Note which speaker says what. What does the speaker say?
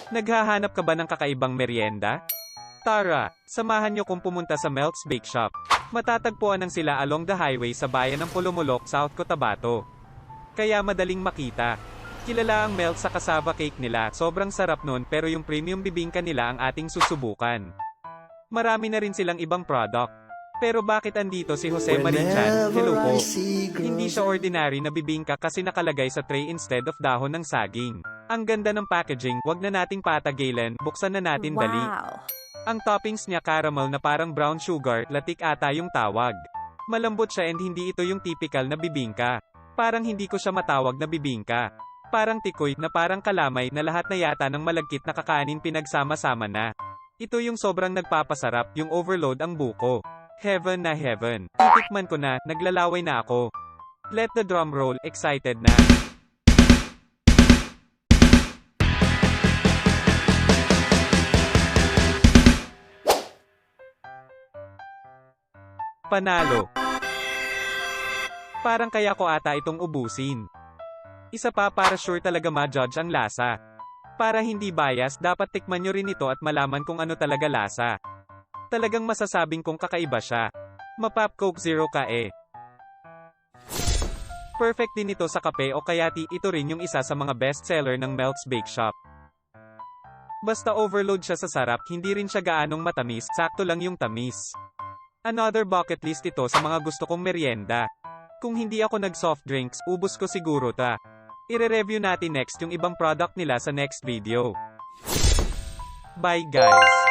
Speaker 1: Naghahanap ka ba ng kakaibang merienda? Tara, samahan niyo kung pumunta sa Melts Bake Shop. Matatagpuan ng sila along the highway sa bayan ng Pulumulok, South Cotabato. Kaya madaling makita. Kilala ang Melts sa cassava cake nila, sobrang sarap nun, pero yung premium bibingka nila ang ating susubukan. Marami na rin silang ibang product. Pero bakit andito si Jose Marichan? Hello po. Hindi siya ordinary na bibingka kasi nakalagay sa tray instead of dahon ng saging. Ang ganda ng packaging, wag na nating patagilin, buksan na natin dali. Ang toppings niya caramel na parang brown sugar, latik ata yung tawag. Malambot siya and hindi ito yung typical na bibingka. Parang hindi ko siya matawag na bibingka. Parang tikoy na parang kalamay na lahat na yata ng malagkit na kakanin pinagsama-sama na. Ito yung sobrang nagpapasarap, yung overload ang buko. Heaven na heaven. Titikman ko na, naglalaway na ako. Let the drum roll, excited na. Panalo. Parang kaya ko ata itong ubusin. Isa pa para sure talaga ma-judge ang lasa. Para hindi bias, dapat tikman nyo rin ito at malaman kung ano talaga lasa. Talagang masasabing kung kakaiba siya. Mapop Coke Zero ka eh. Perfect din ito sa kape o kaya ito rin yung isa sa mga bestseller ng Melts Bake Shop. Basta overload siya sa sarap, hindi rin siya gaanong matamis, sakto lang yung tamis. Another bucket list ito sa mga gusto kong merienda. Kung hindi ako nag-soft drinks, ubos ko siguro ta. Ire-review natin next yung ibang product nila sa next video. Bye guys!